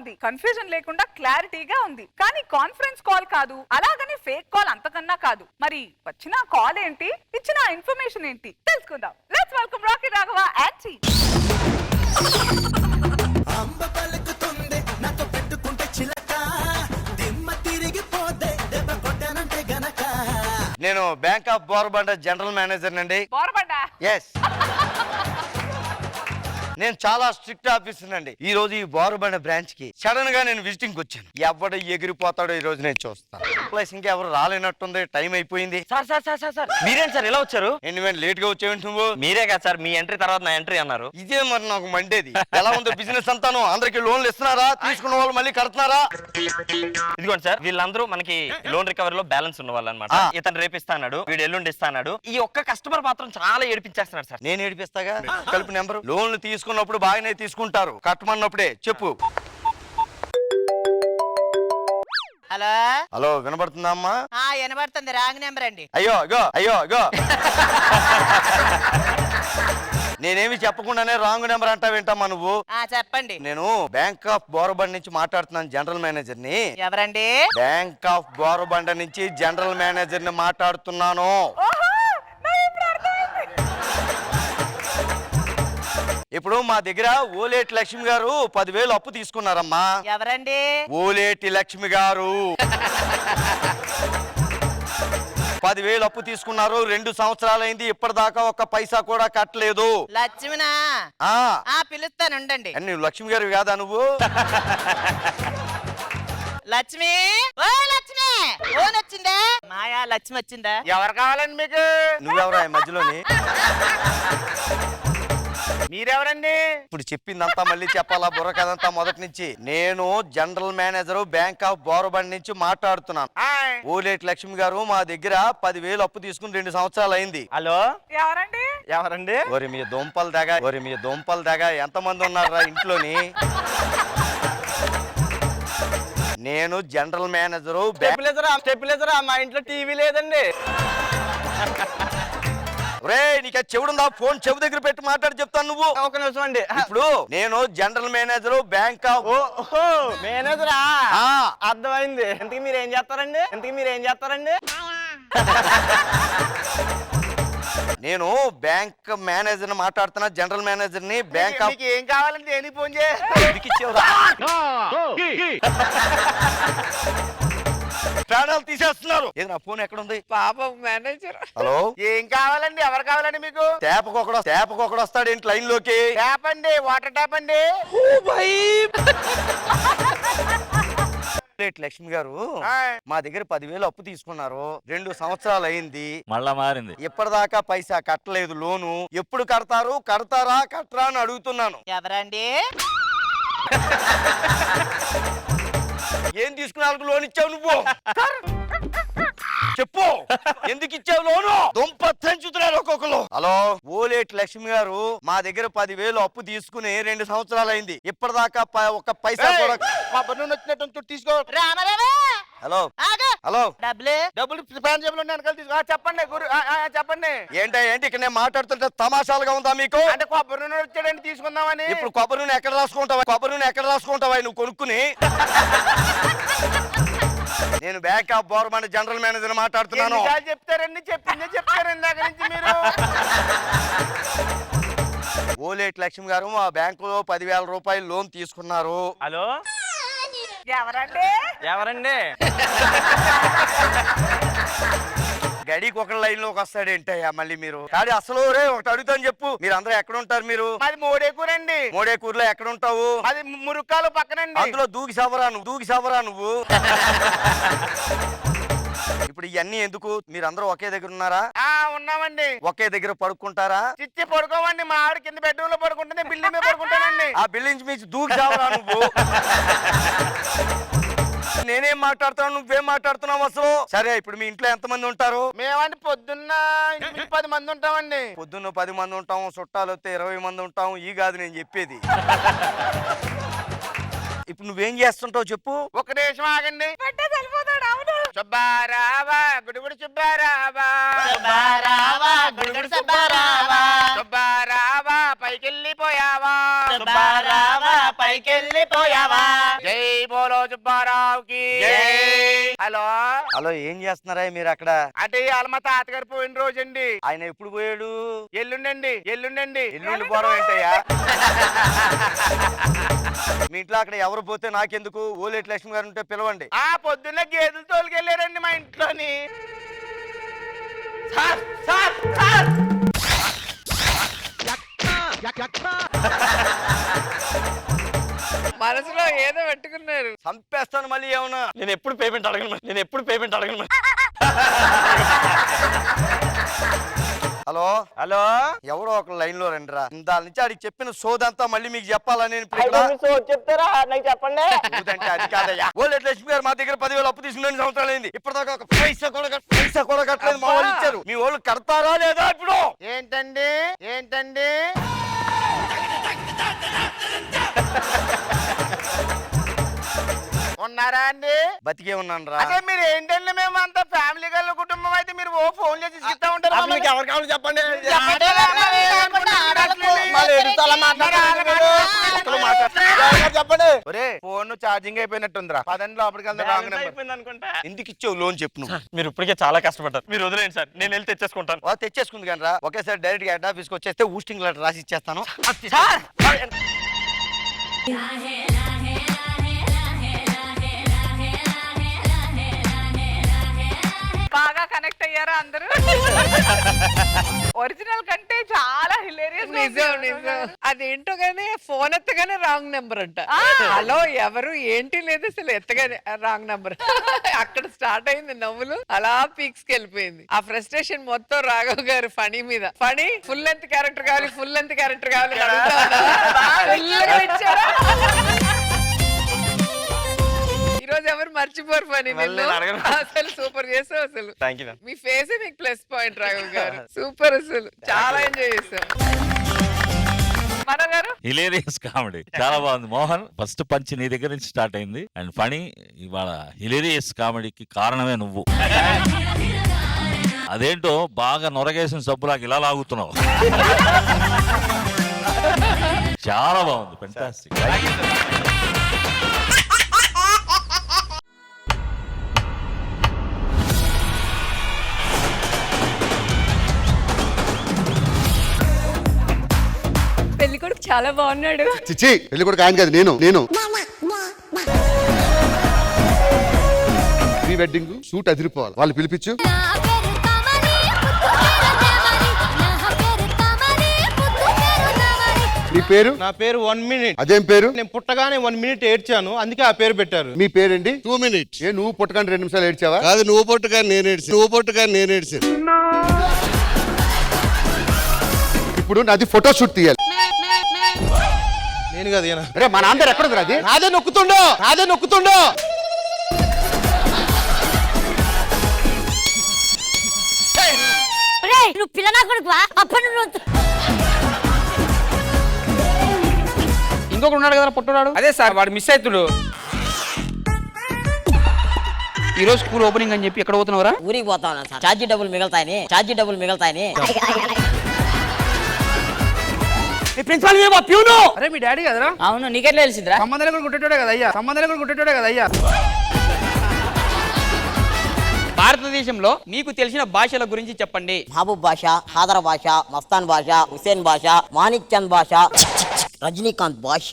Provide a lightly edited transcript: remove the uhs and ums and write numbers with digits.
ఉంది, కన్ఫ్యూజన్ లేకుండా క్లారిటీగా ఉంది. కానీ కాన్ఫరెన్స్ కాల్ కాదు, అలాగని ఫేక్ కాల్ అంతకన్నా కాదు. మరి వచ్చిన కాల్ ఏంటి, ఇచ్చిన ఇన్ఫర్మేషన్ ఏంటి తెలుసుకుందాం. Let's welcome Rocky Raghava and team. నేను bank of Borbanda general manager నండి. బోర్బండ? ఎస్. నేను చాలా స్ట్రిక్ట్ ఆఫీసర్ అండి. ఈ రోజు ఈ బోర్బండ బ్రాంచ్ కి సడన్ గా నేను విజిటింగ్ వచ్చాను. ఎవడ ఎగిరిపోతాడో ఈ రోజు నేను చూస్తాను. ప్లస్ ఇంకెవరు రాలేనట్టుంది, టైం అయిపోయింది. సార్ మీరేంటి సార్ ఇలా వచ్చారు? ఎన్ని లేట్ గా వచ్చేయండి నువ్వు. మీరే కదా సార్ మీ ఎంట్రీ తర్వాత నా ఎంట్రీ అన్నారు. ఇదే మరి నాకు మండేది. ఎలా ఉందో బిజినెస్ అంతాను? అందరికి లోన్లు ఇస్తున్నారా? తీసుకున్న వాళ్ళు మళ్ళీ కడుతున్నారా? ఇదిగోండి సార్, వీళ్ళందరూ మనకి లోన్ రికవరీ లో బ్యాలెన్స్ ఉన్న వాళ్ళు అనమాట. ఇతను రేపు ఇస్తాడు, వీడు ఎల్లుండి ఇస్తాడు. ఈ ఒక్క కస్టమర్ మాత్రం చాలా ఏడిపించేస్తున్నాడు సార్. నేను ఏడిపిస్తాగా. కలుపు నెంబర్. లోన్లు తీసుకున్నప్పుడు బాగానే తీసుకుంటారు, కట్టమన్నప్పుడే చెప్పు. హలో హలో, వినబడుతుందా అమ్మా? వినబడుతుంది. రాంగ్ నెంబర్ అండి. అయ్యో నేనేమి చెప్పకుండానే రాంగ్ నెంబర్ అంటావేంటమ్మా నువ్వు? చెప్పండి. నేను బ్యాంక్ ఆఫ్ బోరబండ నుంచి మాట్లాడుతున్నాను, జనరల్ మేనేజర్ ని. ఎవరండి? బ్యాంక్ ఆఫ్ బోరబండ నుంచి జనరల్ మేనేజర్ ని మాట్లాడుతున్నాను. ఇప్పుడు మా దగ్గర ఓలేటి లక్ష్మి గారు 10,000 అప్పు తీసుకున్నారమ్మా. ఎవరండి? ఓలేటి లక్ష్మి గారు 10,000 అప్పు తీసుకున్నారు. 2 సంవత్సరాలైంది, ఇప్పటిదాకా ఒక్క పైసా కూడా కట్టలేదు. లక్ష్మినా? పిలుస్తాను ఉండండి. నువ్వు లక్ష్మి గారు కాదా నువ్వు? లక్ష్మి, ఓ లక్ష్మి, ఓ నచ్చిందా? మాయా లక్ష్మి వచ్చిందా? ఎవరు కావాలండి మీకు? నువ్వెవరా మధ్యలోని? మీరెవరండి? ఇప్పుడు చెప్పిందంతా మళ్ళీ చెప్పాలా? బుర్ర కదంతా మొదటి నుంచి. నేను general manager bank of Borabanda నుంచి మాట్లాడుతున్నాను. ఓలేటి లక్ష్మి గారు మా దగ్గర 10,000 అప్పు తీసుకుని 2 సంవత్సరాలు అయింది. హలో, ఎవరండి? ఒరి మీ దుంపల దగ్గర ఎంతమంది ఉన్నారా ఇంట్లోని? నేను జనరల్ మేనేజరు. స్టెబిలైజర్ మా ఇంట్లో టీవీ లేదండి. నీకు చెవుడుందా? ఫోన్ చెవు దగ్గర పెట్టి మాట్లాడి చెప్తాను. నువ్వు ఒక నిమిషం అండి. ఇప్పుడు నేను జనరల్ మేనేజర్ బ్యాంక్ ఆఫ్. మేనేజరా? అర్థమైంది. ఇంతకీ మీరు ఏం చేస్తారండి? నేను బ్యాంక్ మేనేజర్ మాట్లాడుతున్నా, జనరల్ మేనేజర్ ని. Bank of. ఏం కావాలంటే దేనికి ఫోన్ చేయాలి? ప్రాణాలు తీసేస్తున్నారు. ఏది నా ఫోన్ ఎక్కడ ఉంది? పాపం మేనేజర్. హలో, ఏం కావాలండి? ఎవరు కావాలండి మీకు? ట్యాప్కొకడు వస్తాడు ఏంటి లైన్ లోకి? ట్యాప్ అండి, వాటర్ ట్యాప్ అండి. లక్ష్మి గారు మా దగ్గర 10,000 అప్పు తీసుకున్నారు. 2 సంవత్సరాలు అయింది, మళ్ళా మారింది. ఇప్పటిదాకా పైసా కట్టలేదు. లోను ఎప్పుడు కడతారు? కడతారా కట్టరా అని అడుగుతున్నాను. ఎవరండి? ఏం తీసుకున్న వాళ్ళకి లోన్ ఇచ్చావు నువ్వు? చెప్పు, ఎందుకు ఇచ్చావు లోను? దుంపంచుతున్నారు ఒక్కొక్కరు. హలో, ఓలేటి లక్ష్మి గారు మా దగ్గర 10,000 అప్పు తీసుకుని 2 సంవత్సరాలు అయింది, ఇప్పటిదాకా ఒక్క పైసా కూడా. మా బండి వచ్చినట్టు తీసుకో. హలో డబ్బులు ఫ్యాన్ జేబులో వెనకాల తీసుకో. చెప్పండి గురు, చెప్పండి. ఏంటి ఇక్కడ నేను మాట్లాడుతుంటే తమాషాలుగా ఉందా మీకు? అంటే కొబ్బరి నూనె వచ్చాడండి, తీసుకుందామని. ఇప్పుడు కొబ్బరి నూనె ఎక్కడ రాసుకుంటావా నువ్వు కొనుక్కుని? నేను bank of Borabanda general manager మాట్లాడుతున్నాను. చెప్తారండి, చెప్తారు ఇందాక నుంచి మీరు. ఓలేటి లక్ష్మి గారు మా బ్యాంకులో 10,000 రూపాయలు లోన్ తీసుకున్నారు. హలో, ఎవరండి? గడికి ఒక లైన్ లోకి వస్తాడేంటయ్యా మళ్ళీ మీరు? కానీ అసలు ఒకటి అడుగుతాను చెప్పు, మీరు అందరూ ఎక్కడ ఉంటారు? మీరు అది మోడేకూరండి. మోడేకూరులో ఎక్కడ ఉంటావు? అది మురుక్కాలు పక్కనండి. అందులో దూకి సవరా నువ్వు. ఇప్పుడు ఇవన్నీ ఎందుకు? మీరందరూ ఒకే దగ్గర ఉన్నారా? ఉన్నామండి. ఒకే దగ్గర పడుకుంటారా? చిచ్చి పడుకోవండి. మా ఆవిడ కింద బెడ్రూమ్ లో పడుకుంటుంది, బిల్డింగ్ మీద పడుకుంటానండి. ఆ బిల్డింగ్ మీద దూకి సవరా నువ్వు. నేనేం మాట్లాడుతున్నావు, నువ్వేం మాట్లాడుతున్నావు అసలు? సరే, ఇప్పుడు మీ ఇంట్లో ఎంతమంది ఉంటారు? మేమంటే పొద్దున్న 10 మంది ఉంటామండి. పొద్దున్న 10 మంది ఉంటాం, చుట్టాలు వస్తే 20 మంది ఉంటాం. ఈ కాదు నేను చెప్పేది. ఇప్పుడు నువ్వేం చేస్తుంటావు చెప్పు? ఒక నిమిషం ఆగండి. సుబ్బారావా గుడిగుడి సుబ్బారావా, సుబ్బారావా పైకెళ్ళిపోయావా, పైకెళ్ళిపోయావా. జై సుబ్బారావుకి హలో హలో, ఏం చేస్తున్నారా మీరు అక్కడ? అంటే ఇవాళ మా తాతగారు పోయిన రోజండి. ఆయన ఎప్పుడు పోయాడు? ఎల్లుండండి. ఎల్లుండి పోవడం ఏంటయ్యా? మీ ఇంట్లో అక్కడ ఎవరు పోతే నాకెందుకు? ఓలేటి లక్ష్మి గారు ఉంటే పిలవండి. ఆ పొద్దున్న గేదెలు తోలుకెళ్ళారండి మా ఇంట్లోని. మనసులో ఏదో పెట్టుకున్నారు. చంపేస్తాను మళ్ళీ ఏమన్నా. నేను ఎప్పుడు పేమెంట్ అడగను. హలో హలో ఎవడో ఒక లైన్ లో రండిరా. దాని నుంచి అడిగి చెప్పిన సోదంతా మళ్ళీ మీకు చెప్పాలని నేను ఇప్పుడు ఇక్కడ చెప్తారా నాకు చెప్పండి. సోదంటే అది కాదయ్యా. ఓలేటి లక్ష్మి గారు మా దగ్గర 10,000 అప్పు తీసుకుని 2 సంవత్సరాలు అయింది. ఇప్పటిదాకా ఒక పైసా కూడా కట్టలేదు. మా వాళ్ళు ఇచ్చారు. మీ వాళ్ళు కడతారా లేదా ఇప్పుడు? ఏంటండి ఉన్నారా అండి? బతికే ఉన్నాను రా. అదే మీరు ఏంటండి, మేము అంత ఫ్యామిలీ గల కుటుంబం అయితే మీరు ఓ ఫోన్ చేసి ఇస్తా ఉంటారు. మీకు ఎవరు కావాలి చెప్పండి. చెప్పండి. ఒరే ఫోన్ ఛార్జింగ్ అయిపోయినట్టుందిరా. పదండి లోపలికి వెళ్దాం. రాంగ్ నెంబర్ అనుకుంటా. ఎందుకు ఇచ్చావు లోన్ చెప్పు నువ్వు? మీరు ఇప్పటికే చాలా కష్టపడ్డారు. మీరు వదిలేండి సార్, నేను వెళ్ళి తెచ్చేసుకుంటాను. వాళ్ళు తెచ్చేసుకుంది కానీ రా. ఒకేసారి డైరెక్ట్ గా హెడ్ ఆఫీస్కి వచ్చేస్తే ఊస్టింగ్ లెటర్ రాసి ఇచ్చేస్తాను. బాగా కనెక్ట్ అయ్యారా అందరూ? ఒరిజినల్ కంటే చాలా హిలేరియస్. నిజం. అదేంటో గానీ ఫోన్ ఎత్తగానే రాంగ్ నెంబర్ అంట. హలో ఎవరు ఏంటి లేదు అసలు ఎత్తగానే రాంగ్ నెంబర్. అక్కడ స్టార్ట్ అయింది నవ్వులు. అలా పీక్స్ కి వెళ్ళిపోయింది. ఆ ఫ్రస్ట్రేషన్ మొత్తం రాఘవ్ గారు ఫణి మీద. ఫణి ఫుల్ లెంత్ క్యారెక్టర్ కావాలి ఫుల్ గా ఇచ్చారా? ఈ రోజు ఎవరు మర్చిపోరు పని. అసలు సూపర్ చేసావు. అసలు థ్యాంక్ యూ. మీ ఫేస్ మీకు ప్లస్ పాయింట్ రాఘవ్ గారు. సూపర్. అసలు చాలా ఎంజాయ్ చేసాం. మనో గారు హిలేరియస్ కామెడీ చాలా బాగుంది. మోహన్ ఫస్ట్ పంచ్ నీ దగ్గర నుంచి స్టార్ట్ అయింది. అండ్ ఫణి ఇవాళ హిలేరియస్ కామెడీకి కారణమే నువ్వు. అదేంటో బాగా నొరగేసిన సబ్బులాగా ఇలా లాగుతున్నావు. చాలా బాగుంది. ఫెంటాస్టిక్. పెళ్లి కొడుకు చాలా బాగున్నాడు. చిచ్చి పెళ్లి కొడుకు ఆయన కాదు, నేను ప్రీ వెడ్డింగ్ షూట్ అదిరిపోవాలి. వాళ్ళు పిలిపించు. నీ పేరు? నా పేరు 1 minute. అదేం పేరు? నేను పుట్టగానే 1 minute ఏడ్చాను, అందుకే ఆ పేరు పెట్టారు. మీ పేరేంటి? 2 minutes. ఏ నువ్వు పుట్టగానే 2 నిమిషాలు ఏడ్చావా? కాదు, నువ్వు పొట్టుగా నేను ఏడ్చాను. ఇప్పుడు నాది ఫోటో షూట్ తీయాలి. నేను కదా అరే మా నాన్న ఎక్కడ ఉంది? అది నాదే నొక్కుతుండో. నువ్వు పిల్లనా కొడుకువా? అప్పటి నుండి ఇంకొకటి ఉన్నాడు కదా పుట్టున్నాడు. అదే సార్ వాడు మిస్ అవుతుడు. ఈ రోజు స్కూల్ ఓపెనింగ్ అని చెప్పి ఎక్కడ పోతున్నావురా? ఊరికి పోతా ఉన్నా సార్. ఛార్జీ డబ్బులు మిగతాయని. Principal peon. అరే మీ డాడీ కదరా? అవును, నీకెట్లా తెలిసిందిరా? సంబంధాలు కూడా గుట్టేటోడే కదా అయ్యా. భారతదేశంలో మీకు తెలిసిన భాషల గురించి చెప్పండి. మహబూబ్ భాష, ఖాదర్ భాష, మస్తాన్ భాష, హుసేన్ భాష, మాణిక్ చంద్ భాష, రజనీకాంత్ భాష.